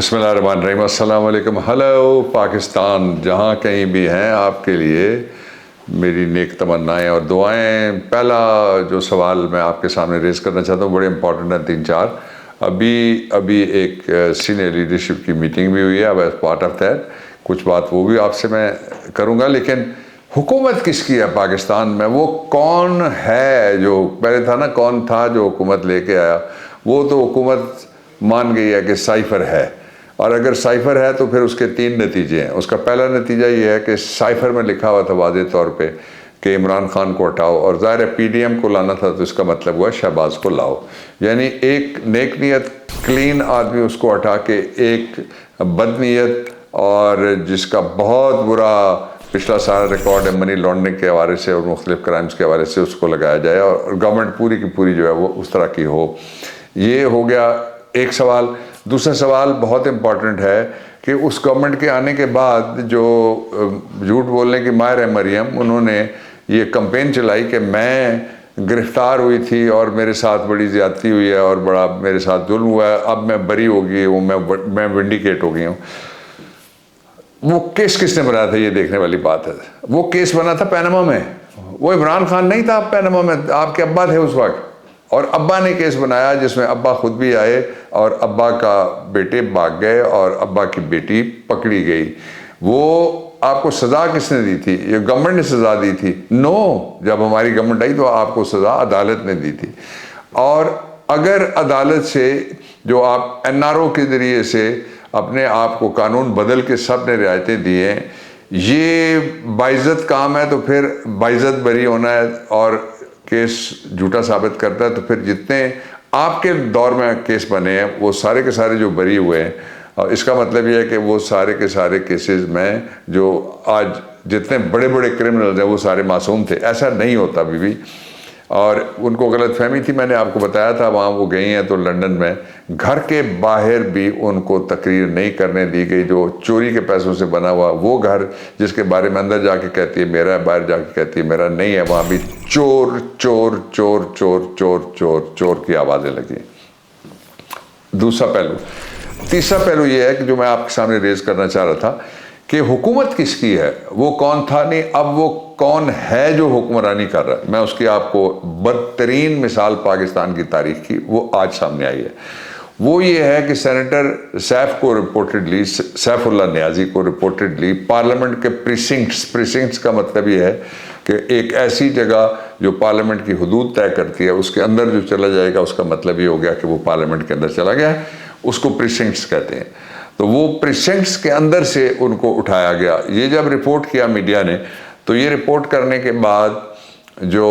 بسم اللہ الرحمن الرحیم۔ السلام علیکم۔ ہلو پاکستان، جہاں کہیں بھی ہیں، آپ کے لیے میری نیک تمنائیں اور دعائیں۔ پہلا جو سوال میں آپ کے سامنے ریز کرنا چاہتا ہوں، بڑے امپورٹنٹ ہیں، 3-4۔ ابھی ایک سینئر لیڈرشپ کی میٹنگ بھی ہوئی ہے، اب ایز پارٹ آف دیٹ کچھ بات وہ بھی آپ سے میں کروں گا۔ لیکن حکومت کس کی ہے پاکستان میں؟ وہ کون ہے جو پہلے تھا نا، کون تھا جو حکومت لے کے آیا؟ وہ تو حکومت مان گئی ہے کہ سائفر ہے، اور اگر سائفر ہے تو پھر اس کے 3 نتیجے ہیں۔ اس کا پہلا نتیجہ یہ ہے کہ سائفر میں لکھا ہوا تھا واضح طور پہ کہ عمران خان کو ہٹاؤ، اور ظاہر ہے پی ڈی ایم کو لانا تھا، تو اس کا مطلب ہوا شہباز کو لاؤ۔ یعنی ایک نیک نیت کلین آدمی اس کو ہٹا کے ایک بد نیت اور جس کا بہت برا پچھلا سارا ریکارڈ ہے منی لانڈرنگ کے حوالے سے اور مختلف کرائمز کے حوالے سے، اس کو لگایا جائے اور گورنمنٹ پوری کی پوری جو ہے وہ اس طرح کی ہو۔ یہ ہو گیا ایک سوال۔ دوسرا سوال بہت امپورٹنٹ ہے کہ اس گورنمنٹ کے آنے کے بعد جو جھوٹ بولنے کی ماہر ہے مریم، انہوں نے یہ کمپین چلائی کہ میں گرفتار ہوئی تھی اور میرے ساتھ بڑی زیادتی ہوئی ہے اور بڑا میرے ساتھ ظلم ہوا ہے، اب میں بری ہو گئی ہوں، میں ونڈیکیٹ ہو گئی ہوں۔ وہ کیس کس نے بنایا تھا؟ یہ دیکھنے والی بات ہے۔ وہ کیس بنا تھا پیناما میں، وہ عمران خان نہیں تھا پیناما میں، آپ کے ابا تھے اس وقت، اور ابا نے کیس بنایا جس میں ابا خود بھی آئے اور ابا کا بیٹے بھاگ گئے اور ابا کی بیٹی پکڑی گئی۔ وہ آپ کو سزا کس نے دی تھی؟ یہ گورنمنٹ نے سزا دی تھی؟ نو، جب ہماری گورنمنٹ آئی تو آپ کو سزا عدالت نے دی تھی۔ اور اگر عدالت سے جو آپ این آر او کے ذریعے سے اپنے آپ کو قانون بدل کے سب نے رعایتیں دی ہیں، یہ باعزت کام ہے، تو پھر باعزت بری ہونا ہے اور کیس جھوٹا ثابت کرتا ہے، تو پھر جتنے آپ کے دور میں کیس بنے ہیں وہ سارے کے سارے جو بری ہوئے ہیں، اور اس کا مطلب یہ ہے کہ وہ سارے کے سارے کیسز میں جو آج جتنے بڑے بڑے کرمنلز ہیں وہ سارے معصوم تھے۔ ایسا نہیں ہوتا بھی، اور ان کو غلط فہمی تھی۔ میں نے آپ کو بتایا تھا، وہاں وہ گئی ہیں تو لندن میں گھر کے باہر بھی ان کو تقریر نہیں کرنے دی گئی۔ جو چوری کے پیسوں سے بنا ہوا وہ گھر جس کے بارے میں اندر جا کے کہتی ہے میرا ہے، باہر جا کے کہتی ہے میرا نہیں ہے، وہاں بھی چور چور چور چور چور چور چور کی آوازیں لگی۔ دوسرا پہلو۔ تیسرا پہلو یہ ہے کہ جو میں آپ کے سامنے ریز کرنا چاہ رہا تھا کہ حکومت کس کی ہے؟ وہ کون تھا نہیں، اب وہ کون ہے جو حکمرانی کر رہا ہے۔ میں اس کی آپ کو بدترین مثال پاکستان کی تاریخ کی وہ آج سامنے آئی ہے۔ وہ یہ ہے کہ سینیٹر سیف اللہ نیازی کو ریپورٹڈلی پارلیمنٹ کے پریسنکٹس کا مطلب یہ ہے کہ ایک ایسی جگہ جو پارلیمنٹ کی حدود طے کرتی ہے، اس کے اندر جو چلا جائے گا اس کا مطلب یہ ہو گیا کہ وہ پارلیمنٹ کے اندر چلا گیا ہے، اس کو پریسنکٹس کہتے ہیں۔ تو وہ پریسنکٹس کے اندر سے ان کو اٹھایا گیا۔ یہ جب رپورٹ کیا میڈیا نے، تو یہ رپورٹ کرنے کے بعد جو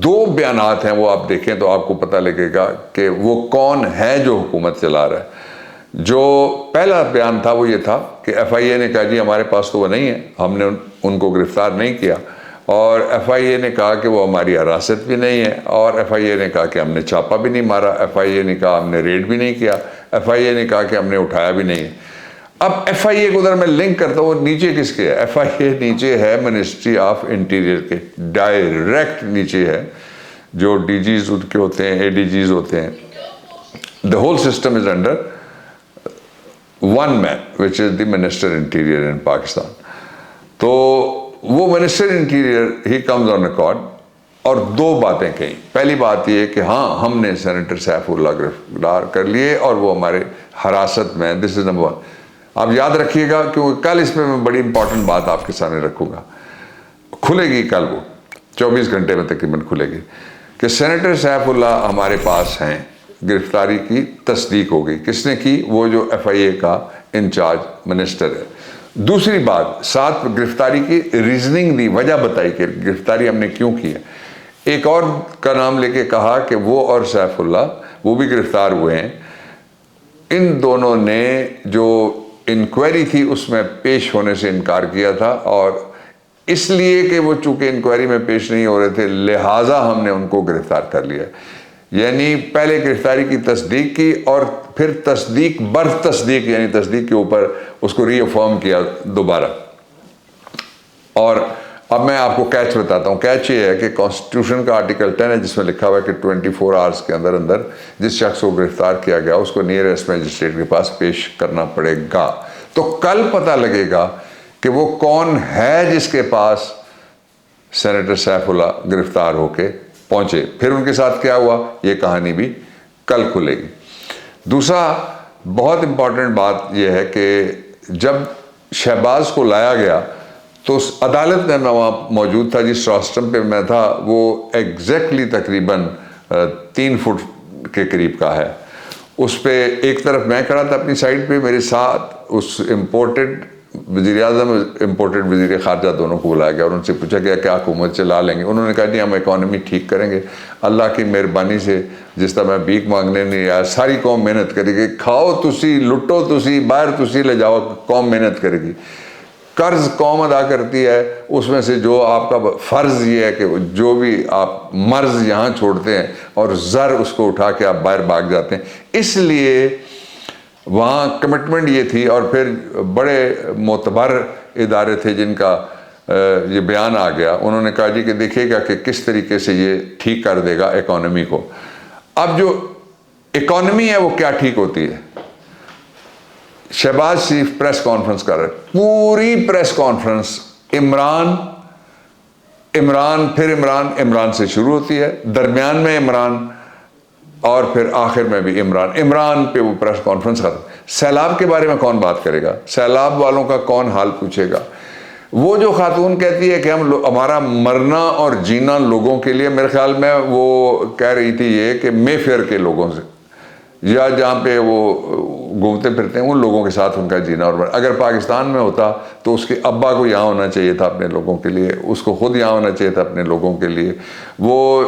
2 بیانات ہیں وہ آپ دیکھیں تو آپ کو پتہ لگے گا کہ وہ کون ہے جو حکومت چلا رہا ہے۔ جو پہلا بیان تھا وہ یہ تھا کہ ایف آئی اے نے کہا جی ہمارے پاس تو وہ نہیں ہے، ہم نے ان کو گرفتار نہیں کیا، اور ایف آئی اے نے کہا کہ وہ ہماری حراست بھی نہیں ہے، اور ایف آئی اے نے کہا کہ ہم نے چھاپا بھی نہیں مارا، ایف آئی اے نے کہا ہم نے ریڈ بھی نہیں کیا، ایف آئی اے نے کہا کہ ہم نے اٹھایا بھی نہیں ہے۔ اب ایف آئی اے کو ادھر میں لنک کرتا ہوں، وہ نیچے کس کے ہے؟ ایف آئی اے نیچے ہے منسٹری آف انٹیریئر کے، ڈائریکٹ نیچے ہے، جو ڈی جیز ان کے ہوتے ہیں، اے ڈی جیز ہوتے ہیں۔ The whole system is under one man, which is the Minister Interior in Pakistan. تو وہ منسٹر انٹیریئر ہی کمز آن ریکارڈ اور 2 باتیں کہیں۔ پہلی بات یہ کہ ہاں ہم نے سینیٹر سیف اللہ گرفتار کر لیے اور وہ ہمارے حراست میں، دس از نمبر 1۔ آپ یاد رکھیے گا کیونکہ کل اس میں میں بڑی امپورٹنٹ بات آپ کے سامنے رکھوں گا، کھلے گی کل، وہ 24 گھنٹے میں تقریباً کھلے گی، کہ سینیٹر سیف اللہ ہمارے پاس ہیں، گرفتاری کی تصدیق ہو گئی۔ کس نے کی؟ وہ جو ایف آئی اے کا انچارج منسٹر ہے۔ دوسری بات، ساتھ گرفتاری کی ریزننگ دی، وجہ بتائی کہ گرفتاری ہم نے کیوں کی ہے۔ ایک اور کا نام لے کے کہا کہ وہ اور سیف اللہ وہ بھی گرفتار ہوئے ہیں۔ ان دونوں نے جو انکوائری تھی اس میں پیش ہونے سے انکار کیا تھا، اور اس لیے کہ وہ چونکہ انکوائری میں پیش نہیں ہو رہے تھے لہٰذا ہم نے ان کو گرفتار کر لیا۔ یعنی پہلے گرفتاری کی تصدیق کی اور پھر تصدیق برف تصدیق، یعنی تصدیق کے اوپر اس کو ری افرم کیا دوبارہ۔ اور اب میں آپ کو کیچ بتاتا ہوں. کیچ یہ ہے کہ کانسٹیٹیوشن کا آرٹیکل 10 ہے جس میں لکھا ہوا ہے کہ 24 آورس کے اندر اندر جس شخص کو گرفتار کیا گیا اس کو نیئرسٹ میجسٹریٹ کے پاس پیش کرنا پڑے گا. تو کل پتہ لگے گا کہ وہ کون ہے جس کے پاس سینیٹر سیف اللہ گرفتار ہو کے پہنچے. پھر ان کے ساتھ کیا ہوا یہ کہانی بھی کل کھلے گی. دوسرا بہت امپورٹنٹ بات یہ ہے کہ جب شہباز کو لایا گیا تو اس عدالت میں وہاں موجود تھا جس راسٹرم پہ میں تھا وہ ایگزیکٹلی تقریباً 3 فٹ کے قریب کا ہے. اس پہ ایک طرف میں کھڑا تھا اپنی سائڈ پہ, میرے ساتھ اس امپورٹڈ وزیر اعظم امپورٹڈ وزیر خارجہ دونوں کو بلایا گیا اور ان سے پوچھا گیا کہ آپ حکومت چلا لیں گے. انہوں نے کہا جی ہم اکانومی ٹھیک کریں گے, اللہ کی مہربانی سے جس طرح میں بھیک مانگنے نہیں آیا, ساری قوم محنت کرے گی, کھاؤ تسی لٹو تسی باہر تسی لے جاؤ, قوم محنت کرے گی. قرض قوم ادا کرتی ہے, اس میں سے جو آپ کا فرض یہ ہے کہ جو بھی آپ مرض یہاں چھوڑتے ہیں اور زر اس کو اٹھا کے آپ باہر بھاگ جاتے ہیں. اس لیے وہاں کمٹمنٹ یہ تھی, اور پھر بڑے معتبر ادارے تھے جن کا یہ بیان آ گیا. انہوں نے کہا جی کہ دیکھیے گا کہ کس طریقے سے یہ ٹھیک کر دے گا اکانومی کو. اب جو اکانومی ہے وہ کیا ٹھیک ہوتی ہے؟ شہباز شریف پریس کانفرنس کر رہے, پوری پریس کانفرنس عمران پھر عمران سے شروع ہوتی ہے, درمیان میں عمران اور پھر آخر میں بھی عمران پہ وہ پریس کانفرنس ختم. سیلاب کے بارے میں کون بات کرے گا؟ سیلاب والوں کا کون حال پوچھے گا؟ وہ جو خاتون کہتی ہے کہ ہمارا مرنا اور جینا لوگوں کے لیے, میرے خیال میں وہ کہہ رہی تھی یہ کہ مے فیئر کے لوگوں سے یا جہاں پہ وہ گھومتے پھرتے ہیں ان لوگوں کے ساتھ ان کا جینا اور مرنا. اگر پاکستان میں ہوتا تو اس کے ابا کو یہاں ہونا چاہیے تھا اپنے لوگوں کے لیے, اس کو خود یہاں ہونا چاہیے تھا اپنے لوگوں کے لیے. وہ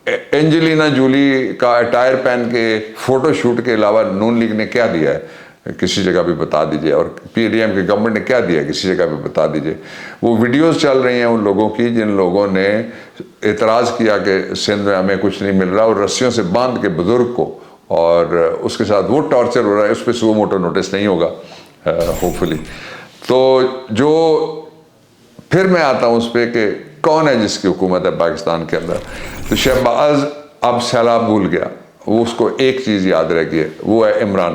اینجلینا جولی کا اٹائر پہن کے فوٹو شوٹ کے علاوہ نون لیگ نے کیا دیا ہے کسی جگہ بھی بتا دیجئے, اور پی ڈی ایم کی گورنمنٹ نے کیا دیا ہے کسی جگہ بھی بتا دیجئے. وہ ویڈیوز چل رہی ہیں ان لوگوں کی جن لوگوں نے اعتراض کیا کہ سندھ میں ہمیں کچھ نہیں مل رہا, اور رسیوں سے باندھ کے بزرگ کو, اور اس کے ساتھ وہ ٹارچر ہو رہا ہے, اس پہ سو موٹو نوٹس نہیں ہوگا ہوپ فلی. تو جو پھر میں آتا ہوں اس پہ کہ کون ہے جس کی حکومت ہے پاکستان کے اندر. تو شہباز اب سیلاب بھول گیا, وہ اس کو ایک چیز یاد رہ گئی, وہ ہے عمران.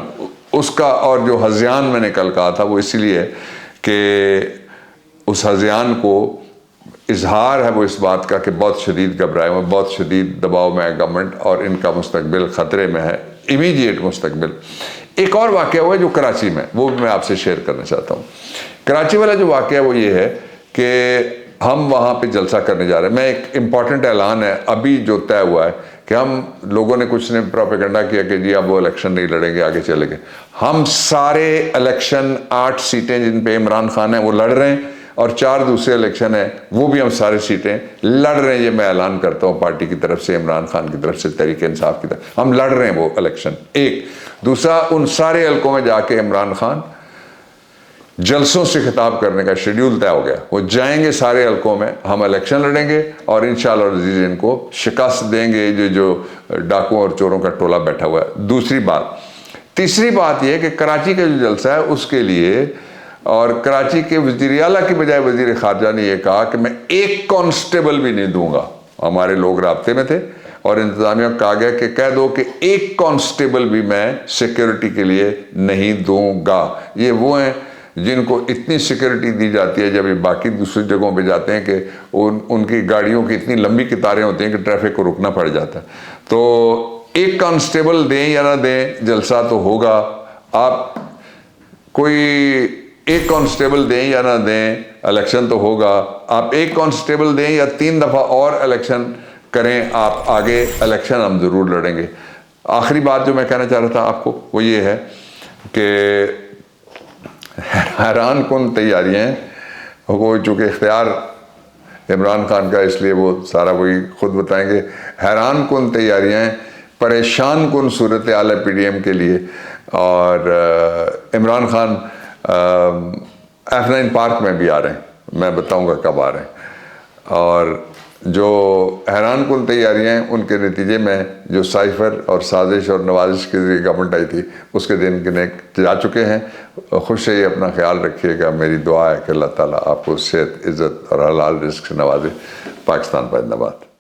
اس کا اور جو ہذیان میں نے کل کہا تھا وہ اس لیے کہ اس ہذیان کو اظہار ہے وہ اس بات کا کہ بہت شدید گھبرائے ہوئے, بہت شدید دباؤ میں ہے گورنمنٹ اور ان کا مستقبل خطرے میں ہے, امیڈیٹ مستقبل. ایک اور واقعہ ہوا ہے جو کراچی میں, وہ بھی میں آپ سے شیئر کرنا چاہتا ہوں. کراچی والا جو واقعہ ہے وہ یہ ہے کہ ہم وہاں پہ جلسہ کرنے جا رہے ہیں. میں ایک امپورٹنٹ اعلان ہے ابھی جو طے ہوا ہے کہ ہم لوگوں نے کچھ نے پروپیگنڈا کیا کہ جی اب وہ الیکشن نہیں لڑیں گے, آگے چلے گئے. ہم سارے الیکشن 8 سیٹیں جن پہ عمران خان ہیں وہ لڑ رہے ہیں, اور 4 دوسرے الیکشن ہیں وہ بھی ہم سارے سیٹیں لڑ رہے ہیں. یہ میں اعلان کرتا ہوں پارٹی کی طرف سے, عمران خان کی طرف سے, تحریک انصاف کی طرف, ہم لڑ رہے ہیں وہ الیکشن. ایک دوسرا, ان سارے حلقوں میں جا کے عمران خان جلسوں سے خطاب کرنے کا شیڈیول طے ہو گیا. وہ جائیں گے سارے حلقوں میں, ہم الیکشن لڑیں گے اور انشاءاللہ العزیز ان کو شکست دیں گے جو ڈاکوؤں اور چوروں کا ٹولہ بیٹھا ہوا ہے. دوسری بات. تیسری بات یہ کہ کراچی کا جو جلسہ ہے اس کے لیے, اور کراچی کے وزیر اعلیٰ کی بجائے وزیر خارجہ نے یہ کہا کہ میں ایک کانسٹیبل بھی نہیں دوں گا. ہمارے لوگ رابطے میں تھے اور انتظامیہ کو کہا گیا کہ کہہ دو کہ ایک کانسٹیبل بھی میں سیکیورٹی کے لیے نہیں دوں گا. یہ وہ ہیں جن کو اتنی سیکیورٹی دی جاتی ہے جب یہ باقی دوسری جگہوں پہ جاتے ہیں کہ ان کی گاڑیوں کی اتنی لمبی قطاریں ہوتی ہیں کہ ٹریفک کو رکنا پڑ جاتا ہے. تو ایک کانسٹیبل دیں یا نہ دیں جلسہ تو ہوگا. آپ کوئی ایک کانسٹیبل دیں یا نہ دیں الیکشن تو ہوگا. آپ ایک کانسٹیبل دیں یا 3 دفعہ اور الیکشن کریں, آپ آگے الیکشن ہم ضرور لڑیں گے. آخری بات جو میں کہنا چاہ رہا تھا آپ کو وہ یہ ہے کہ حیران کن تیاریاں ہیں. وہ چونکہ اختیار عمران خان کا اس لیے وہ سارا وہی خود بتائیں گے. حیران کن تیاریاں ہیں, پریشان کن صورتحال ہے پی ڈی ایم کے لیے. اور عمران خان F9 پارک میں بھی آ رہے ہیں, میں بتاؤں گا کب آ رہے ہیں. اور جو حیران کن تیاریاں ہیں ان کے نتیجے میں جو سائفر اور سازش اور نوازش کے ذریعے گورنمنٹ آئی تھی اس کے دن گنے جا چکے ہیں۔ خوش رہیے، اپنا خیال رکھیے گا، میری دعا ہے کہ اللہ تعالیٰ آپ کو صحت، عزت اور حلال رزق سے نوازے۔ پاکستان زندہ باد۔